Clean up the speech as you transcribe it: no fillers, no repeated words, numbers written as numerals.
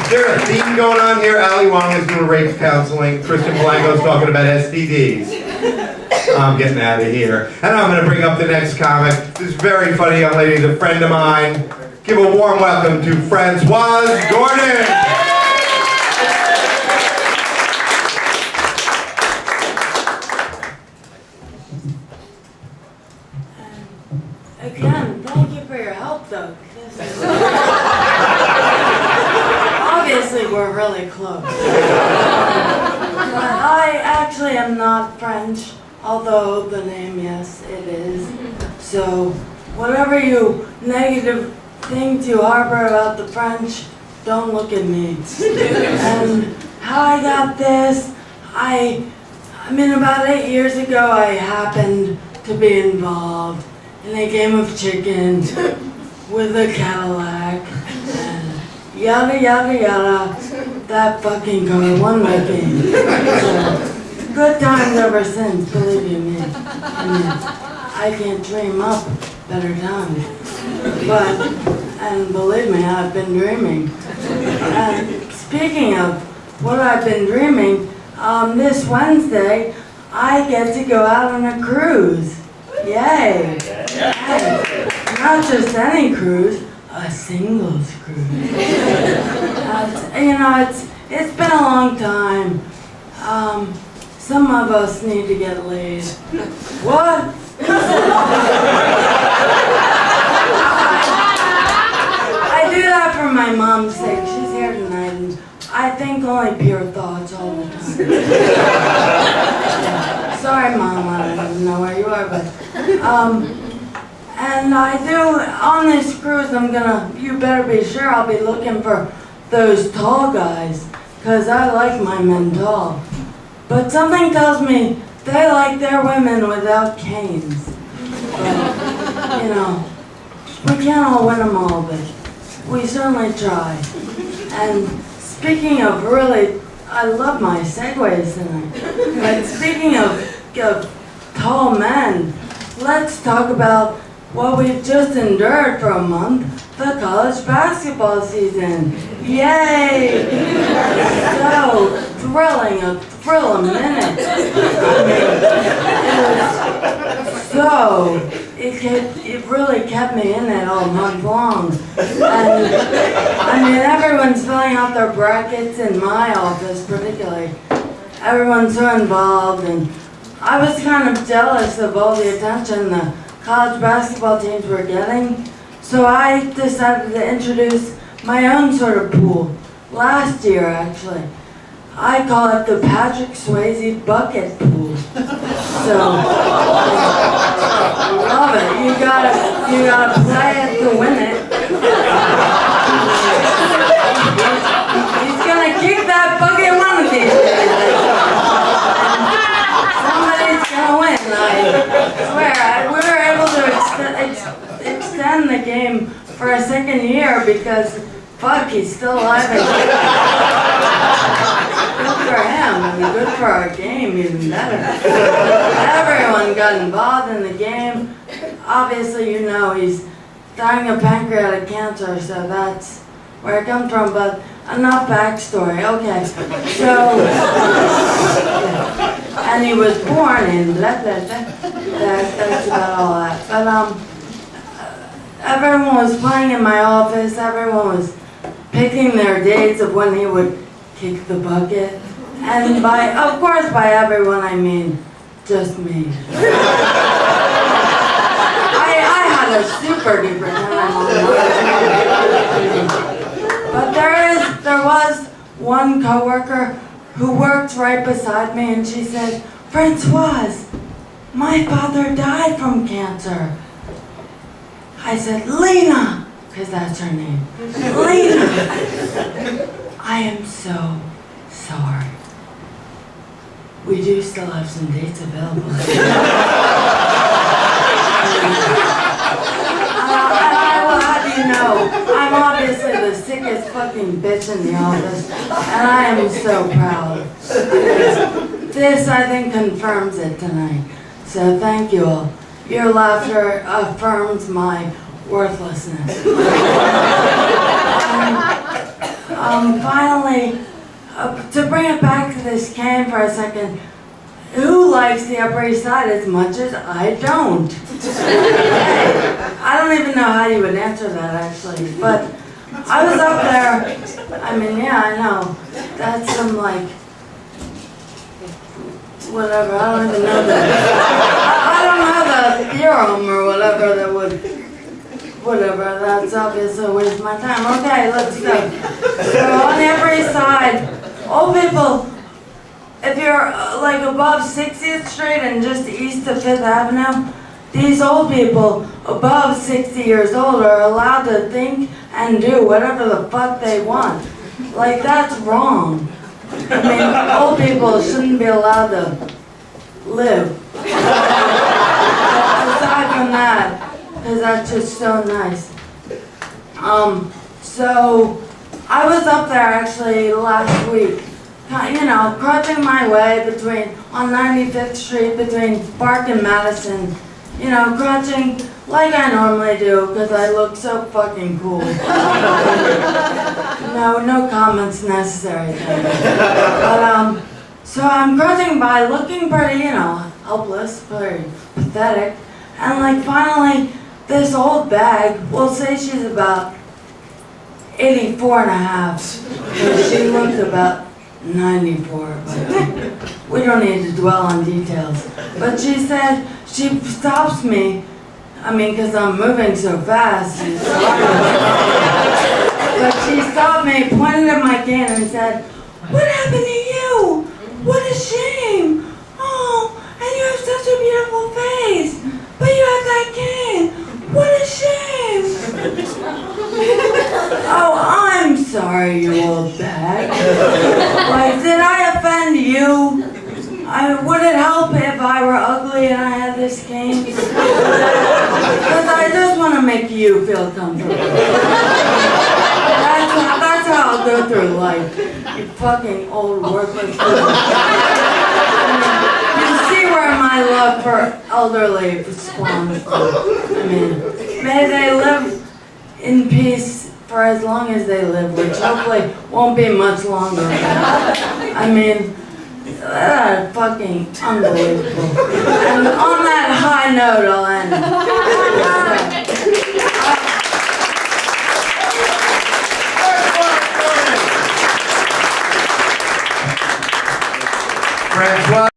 Is there a theme going on here? Ali Wong is doing rape counseling. Christian Blanco's talking about STDs. I'm getting out of here. And I'm going to bring up the next comic. This very funny young lady is a friend of mine. Give a warm welcome to Francoise Gordon. Again, thank you for your help, though. Obviously, we're really close. But I actually am not French, although the name, yes, it is. So, whatever you negative thing to harbor about the French, don't look at me. And how I got this, I mean, about 8 years ago, I happened to be involved in a game of chicken with a Cadillac, and yada yada yada, that fucking car won my game. So, good times ever since, believe you me. I can't dream up better times. But, and believe me, I've been dreaming. And speaking of what I've been dreaming, this Wednesday, I get to go out on a cruise. Yay! And not just any cruise, a singles cruise. It's been a long time. Some of us need to get laid. What? I do that for my mom's sake. She's here tonight, and I think only pure thoughts all the time. Sorry, Mom, I don't even know where you are, but, and I do, on this cruise, you better be sure I'll be looking for those tall guys, because I like my men tall. But something tells me they like their women without canes. But, we can't all win them all, but we certainly try. And speaking of really, I love my segues tonight. But speaking of tall men, let's talk about what we've just endured for a month, the college basketball season. Yay! So thrilling, a thrill a minute. It really kept me in it all month long. And everyone's filling out their brackets in my office particularly. Everyone's so involved, and I was kind of jealous of all the attention the college basketball teams were getting. So I decided to introduce my own sort of pool. Last year, actually. I call it the Patrick Swayze bucket pool. So, love it. You gotta play it to win it. He's gonna kick that bucket one of these days. Somebody's gonna win. I swear. We were able to extend the game for a second year because, fuck, he's still alive. Good for him, and good for our game, even better. Everyone got involved in the game. Obviously, he's dying of pancreatic cancer, so that's where it comes from, but enough backstory. Okay, so, and he was born in blah, blah, blah. That's about all that. But, everyone was playing in my office, everyone was picking their dates of when he would kick the bucket. And of course by everyone I mean just me. I had a super duper time on that. But there was one coworker who worked right beside me, and she said, "Francoise, my father died from cancer." I said, "Lena," because that's her name. "Lena, I am so sorry. We do still have some dates available." I will have you know, I'm obviously the sickest fucking bitch in the office, and I am so proud. This, I think, confirms it tonight. So thank you all. Your laughter affirms my worthlessness. finally, to bring it back to this cane for a second, who likes the Upper East Side as much as I don't? I don't even know how you would answer that actually, but I was up there. I mean, yeah, I know. That's some like, whatever, I don't even know that. I don't know the theorem or whatever that would, whatever, that's obviously a waste of my time. Okay, let's go. So on the Upper East Side, old people, if you're like above 60th Street and just east of 5th Avenue, these old people above 60 years old are allowed to think and do whatever the fuck they want. Like, that's wrong. I mean, old people shouldn't be allowed to live. Aside from that, because that's just so nice. So I was up there actually last week, you know, crutching my way on 95th Street between Park and Madison, you know, crutching like I normally do because I look so fucking cool. No comments necessary there. But, so I'm crutching by looking pretty, you know, helpless, very pathetic, and like finally this old bag, we'll say she's about 84 and a half, but she looked about 94, but we don't need to dwell on details. But she said, she stops me, I mean, because I'm moving so fast, but she stopped me, pointed at my cane and said, "What happened to you? What a shame. Oh, and you have such a beautiful face, but you have that cane. What a shame." Oh, I'm sorry, you old bag. Like, did I offend you? Would it help if I were ugly and I had this cane? Because I just want to make you feel comfortable. That's how I'll go through life. You fucking old worthless people. You see where my love for elderly spawns from. I mean, may they live in peace for as long as they live, which hopefully won't be much longer. I mean, that's fucking unbelievable. And on that high note, I'll end. Francoise.